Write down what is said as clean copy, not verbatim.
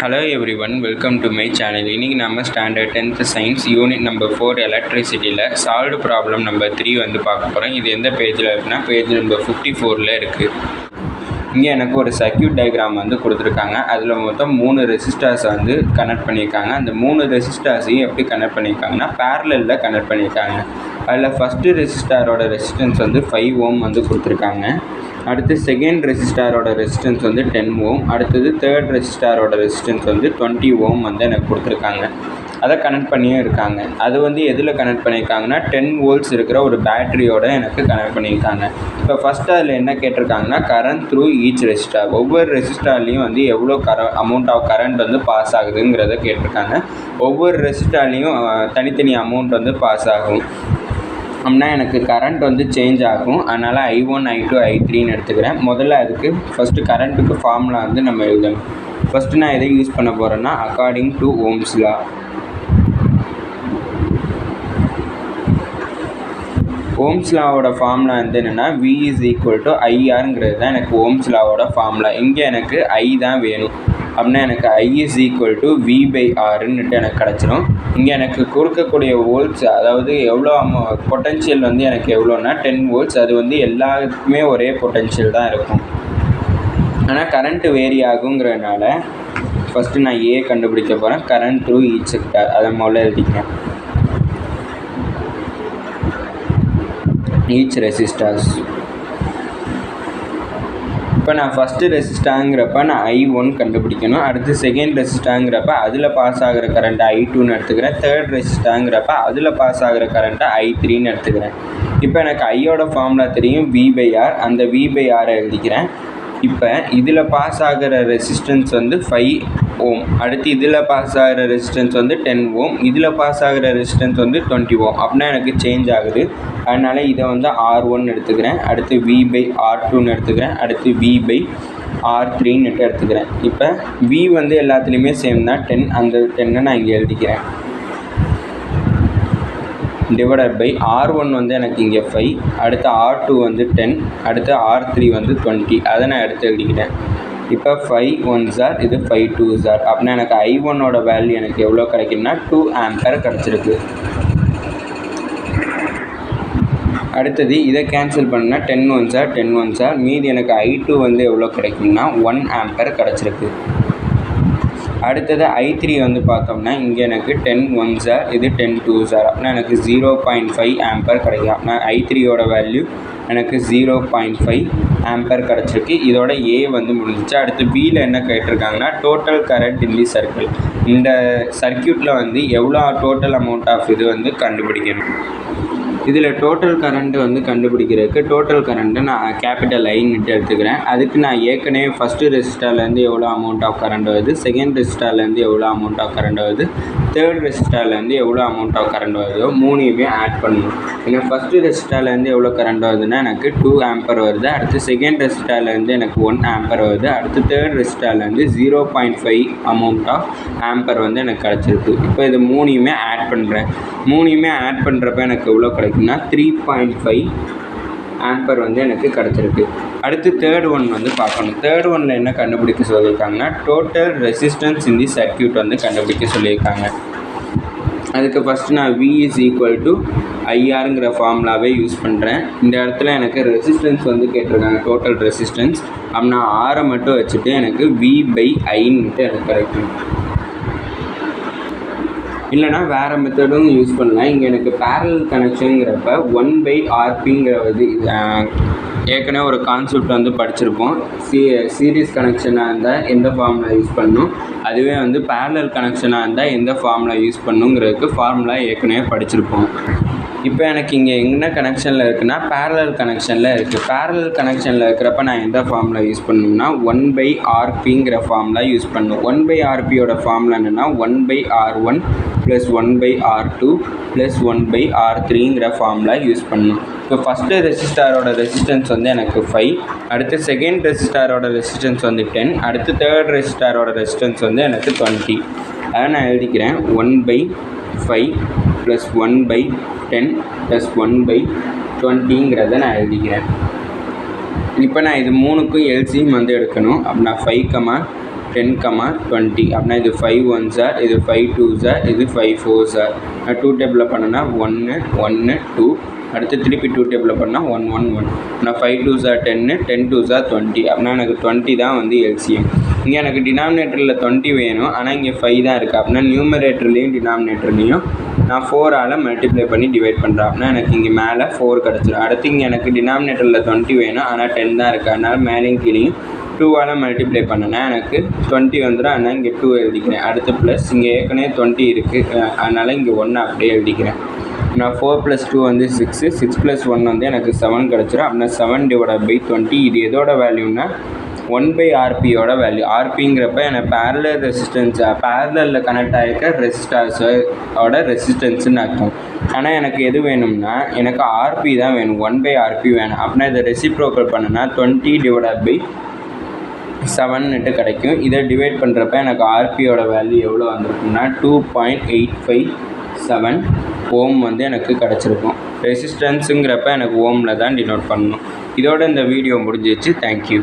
Hello everyone, welcome to my channel. இன்னைக்கு நம்ம standard 10th science unit number 4 எலக்ட்ரிசிட்டியில் solved problem number 3 வந்து பார்க்க போகிறோம். இது எந்த பேஜில் இருக்குன்னா பேஜ் நம்பர் 54ல் இருக்குது. இங்கே எனக்கு ஒரு சர்க்யூட் டயக்ராம் வந்து கொடுத்துருக்காங்க. அதில் மொத்தம் 3 ரெசிஸ்டர்ஸை வந்து கனெக்ட் பண்ணியிருக்காங்க. அந்த 3 ரெசிஸ்டர்ஸையும் எப்படி கனெக்ட் பண்ணியிருக்காங்கன்னா பேரலில் கனெக்ட் பண்ணியிருக்காங்க. அதில் ஃபஸ்ட்டு ரெசிஸ்டாரோட ரெசிஸ்டன்ஸ் வந்து 5 ஓம் வந்து கொடுத்துருக்காங்க. அடுத்து செகண்ட் ரெசிஸ்டாரோட ரெசிஸ்டன்ஸ் வந்து 10 ஓம். அடுத்தது தேர்ட் ரெசிஸ்டாரோட ரெசிஸ்டன்ஸ் வந்து 20 ஓம் வந்து எனக்கு கொடுத்துருக்காங்க. அதை கனெக்ட் பண்ணியும் இருக்காங்க. அது வந்து எதில் கனெக்ட் பண்ணியிருக்காங்கன்னா 10 வோல்ட்ஸ் இருக்கிற ஒரு பேட்டரியோட எனக்கு கனெக்ட் பண்ணியிருக்காங்க. இப்போ ஃபஸ்ட்டு அதில் என்ன கேட்டிருக்காங்கன்னா கரண்ட் த்ரூ ஈச் ரெசிஸ்டார், ஒவ்வொரு ரெசிஸ்டார்லேயும் வந்து எவ்வளோ அமௌண்ட் ஆஃப் கரண்ட் வந்து பாஸ் ஆகுதுங்கிறத கேட்டிருக்காங்க. ஒவ்வொரு ரெசிஸ்டார்லேயும் தனித்தனி அமௌண்ட் வந்து பாஸ் ஆகும். அப்படின்னா எனக்கு கரண்ட் வந்து சேஞ்ச் ஆகும். அதனால் I1 I2 I3ன்னு எடுத்துக்கிறேன். முதல்ல அதுக்கு ஃபஸ்ட்டு கரண்ட்டுக்கு ஃபார்முலா வந்து நம்ம எழுதணும். ஃபஸ்ட்டு நான் எதை யூஸ் பண்ண போகிறேன்னா according to Ohm's law. Ohm's லாவோட ஃபார்முலா வந்து என்னென்னா V is equal to IRங்கிறது தான் எனக்கு ஓம்ஸ் லாவோட ஃபார்முலா. இங்கே எனக்கு I தான் வேணும். அப்படின்னா எனக்கு I is equal to V/Rன்னுட்டு எனக்கு கிடச்சிரும். இங்கே எனக்கு கொடுக்கக்கூடிய வோல்ட்ஸ், அதாவது எவ்வளோ பொட்டென்ஷியல் வந்து எனக்கு எவ்வளோன்னா 10 வோல்ட்ஸ். அது வந்து எல்லாத்துக்குமே ஒரே பொட்டென்ஷியல் தான் இருக்கும். ஆனால் கரண்ட்டு வேரி ஆகுங்கிறதுனால ஃபஸ்ட்டு நான் ஏ கண்டுபிடிக்க போகிறேன். கரண்ட் த்ரூ ஈச் செக்டார், அதை முதல்ல எழுதிக்கிறேன். Each resistors. இப்போ நான் ஃபஸ்ட்டு ரெசிஸ்டாங்கிறப்ப நான் I1 கண்டுபிடிக்கணும். அடுத்து செகண்ட் ரெசிஸ்டாங்கிறப்ப அதில் பாஸ் ஆகிற கரண்ட்டை I2ன்னு எடுத்துக்கிறேன். தேர்ட் ரெசிஸ்டாங்கிறப்ப அதில் பாஸ் ஆகிற கரண்ட்டை I3ன்னு எடுத்துக்கிறேன். இப்போ எனக்கு ஐயோட ஃபார்முலா தெரியும் V/R. அந்த V/R எழுதிக்கிறேன். இப்போ இதில் பாஸ் ஆகிற ரெசிஸ்டன்ஸ் வந்து 5 ஓம். அடுத்து இதில் பாஸ் ஆகிற ரெசிஸ்டன்ஸ் வந்து 10 ஓம். இதில் பாஸ் ஆகிற ரெசிஸ்டன்ஸ் வந்து 20 ஓம். அப்படின்னா எனக்கு சேஞ்ச் ஆகுது. அதனால் இதை வந்து R1 எடுத்துக்கிறேன். அடுத்து V/R2ன்னு எடுத்துக்கிறேன். அடுத்து V/R3ன்னு எடுத்துக்கிறேன். இப்போ V வந்து எல்லாத்துலேயுமே சேம் தான் 10. அந்த 10 நான் இங்கே எழுதிக்கிறேன். டிவைடட் பை R1 வந்து எனக்கு இங்கே 5, அடுத்து R2 வந்து 10, அடுத்து R3 வந்து 20. அதை நான் எடுத்து எழுதிக்கிறேன். இப்போ 5 1s are, இது 5 2s are. அப்படின்னா எனக்கு I1ஓட வேல்யூ எனக்கு எவ்வளோ கிடைக்குன்னா 2 ஆம்பர் கிடச்சிருக்கு. அடுத்தது இதை கேன்சல் பண்ணால் 10 1s are 10 1s are. மீதி எனக்கு I2 வந்து எவ்வளோ கிடைக்கும்னா 1 ஆம்பர் கிடச்சிருக்கு. அடுத்தது I3 வந்து பார்த்தோம்னா இங்கே எனக்கு 10 1s are, இது 10 2s are. அப்படின்னா எனக்கு 0.5 ஆம்பர் கிடைக்கும். அப்படின்னா I3யோட வேல்யூ எனக்கு 0.5 ஆம்பர் கிடச்சிருக்கு. இதோட A வந்து முடிஞ்சிச்சு. அடுத்து Bயில் என்ன கேட்டிருக்காங்கன்னா total current in the circle. இந்த சர்க்கியூட்டில் வந்து எவ்வளோ டோட்டல் அமௌண்ட் ஆஃப் இது வந்து கண்டுபிடிக்கணும். இதில் டோட்டல் கரண்ட்டு வந்து கண்டுபிடிக்கிறதுக்கு டோட்டல் கரண்ட்டை நான் கேபிட்டல் ஐன்னுட்டு எடுத்துக்கிறேன். அதுக்கு நான் ஏற்கனவே ஃபஸ்ட்டு ரெசிஸ்டார்லேருந்து எவ்வளோ அமௌண்ட் ஆஃப் கரண்ட் வருது, செகண்ட் ரெசிஸ்டார்லேருந்து எவ்வளோ அமௌண்ட் ஆஃப் கரண்ட் வருது, தேர்ட் ரெசிஸ்டார்லேருந்து எவ்வளோ அமௌண்ட் ஆஃப் கரண்ட் வருதோ மூணையுமே ஆட் பண்ணணும். ஏன்னா ஃபஸ்ட்டு ரெசிஸ்டார்லேருந்து எவ்வளோ கரண்ட் வருதுன்னா எனக்கு 2 ஆம்பர் வருது. அடுத்து செகண்ட் ரெசிஸ்டார்லேருந்து எனக்கு 1 ஆம்பர் வருது. அடுத்து தேர்ட் ரெசிஸ்டார்லேருந்து 0.5 அமௌண்ட் ஆஃப் ஆம்பர் வந்து எனக்கு கிடச்சிருக்கு. இப்போ இது மூணையுமே ஆட் பண்ணுறேன். மூணையுமே ஆட் பண்ணுறப்ப எனக்கு எவ்வளோ கிடைக்கும்னா 3.5 ஆம்பர் வந்து எனக்கு கிடச்சிருக்கு. அடுத்து தேர்ட் ஒன் வந்து பார்க்கணும். தேர்ட் ஒனில் என்ன கண்டுபிடிக்க சொல்லியிருக்காங்கன்னா டோட்டல் ரெசிஸ்டன்ஸ் இன் தி சர்க்யூட் வந்து கண்டுபிடிக்க சொல்லியிருக்காங்க. அதுக்கு ஃபஸ்ட்டு நான் V is equal to IRங்கிற ஃபார்முலாவே யூஸ் பண்ணுறேன். இந்த இடத்துல எனக்கு ரெசிஸ்டன்ஸ் வந்து கேட்டிருக்காங்க, டோட்டல் ரெசிஸ்டன்ஸ். அப்படின்னா ஆரை மட்டும் வச்சுட்டு எனக்கு V/Iன்னுட்டு எனக்கு கிடைக்கும். இல்லைனா வேறு மெத்தடும் யூஸ் பண்ணலாம். இங்கே எனக்கு பேரலல் கனெக்ஷனுங்கிறப்ப 1/RPங்கிற இது ஏற்கனவே ஒரு கான்செப்ட் வந்து படிச்சிருப்போம். சீரீஸ் கனெக்ஷனாக இருந்தால் எந்த ஃபார்முலா யூஸ் பண்ணணும், அதுவே வந்து பேரலல் கனெக்ஷனாக இருந்தால் எந்த ஃபார்முலா யூஸ் பண்ணணுங்கிறதுக்கு ஃபார்முலா ஏற்கனவே படிச்சிருப்போம். இப்போ எனக்கு இங்கே என்ன கனெக்ஷனில் இருக்குன்னா பேரலல் கனெக்ஷனில் இருக்குது. பேரலல் கனெக்ஷனில் இருக்கிறப்ப நான் எந்த ஃபார்முலா யூஸ் பண்ணணும்னா 1/RPங்கிற ஃபார்முலா யூஸ் பண்ணணும். 1/RPயோட ஃபார்முலா என்னென்னா 1/R1 + 1/R2 + 1/R3ங்கிற ஃபார்முலா யூஸ் பண்ணணும். இப்போ ஃபஸ்ட்டு ரெசிஸ்டாரோட ரெசிஸ்டன்ஸ் வந்து எனக்கு 5, அடுத்து செகண்ட் ரெசிஸ்டாரோட ரெசிஸ்டன்ஸ் வந்து 10, அடுத்து தேர்ட் ரெசிஸ்டாரோட ரெசிஸ்டன்ஸ் வந்து எனக்கு 20. அதை நான் எழுதிக்கிறேன். 1/5 + 1/10 + 1/20ங்கிறத நான் எழுதிக்கிறேன். இப்போ நான் இது மூணுக்கும் எல்சிஎம் வந்து எடுக்கணும். அப்படின்னா 5, 10,20 அப்படின்னா இது 5 1s இது 5 2s இது 5 4s. நான் 2 டேபிளில் பண்ணேன்னா 1 1 2, அடுத்து திருப்பி 2 டேபிளில் பண்ணால் 1 1 1. நான் 5 2s 10, 10 2s 20 அப்படின்னா எனக்கு 20 தான் வந்து எல்சிஎம். இங்கே எனக்கு டினாமினேட்டரில் 20 வேணும், ஆனால் இங்கே 5 தான் இருக்குது. அப்படின்னா நியூமரேட்டர்லேயும் டினாமினேட்டர்லேயும் நான் 4ஆல் மல்டிப்ளை பண்ணி டிவைட் பண்ணுறேன். அப்படின்னா எனக்கு இங்கே மேலே 4 கிடச்சிடும். அடுத்து இங்கே எனக்கு டினாமினேட்டரில் 20 வேணும், ஆனால் 10 தான் இருக்குது. அதனால் மேலேயும் கீழேயும் 2ஆல் மல்டிப்ளை பண்ணேன்னா எனக்கு 20 வந்துடும். அதனால் இங்கே 2 எழுதிக்கிறேன். அடுத்து ப்ளஸ் இங்கே ஏற்கனவே 20 இருக்குது, அதனால் இங்கே 1 அப்படியே எழுதிக்கிறேன். நான் 4 + 2 வந்து 6, 6 + 1 வந்து எனக்கு 7 கிடச்சிடும். அப்படின்னா 7/20. இது எதோட வேல்யூன்னா 1/RPயோட வேல்யூ. RPங்கிறப்ப எனக்கு பேரலல் ரெசிஸ்டன்ஸ், பேரலில் கனெக்ட் ஆகிருக்க ரெசிஸ்டர்ஸோட ரெசிஸ்டன்ஸுன்னு அர்த்தம். ஆனால் எனக்கு எது வேணும்னா எனக்கு RP தான் வேணும், 1/RP வேணும். அப்படின்னா இதை ரெசிப்ரோக்கல் பண்ணுன்னா 20/7 கிடைக்கும். இதை டிவைட் பண்ணுறப்ப எனக்கு RPயோட வேல்யூ எவ்வளோ வந்திருக்குன்னா 2.857 ஓம் வந்து எனக்கு கிடச்சிருக்கும். ரெசிஸ்டன்ஸுங்கிறப்ப எனக்கு ஓமில் தான் டினோட் பண்ணணும். இதோட இந்த வீடியோ முடிஞ்சிச்சு. தேங்க்யூ.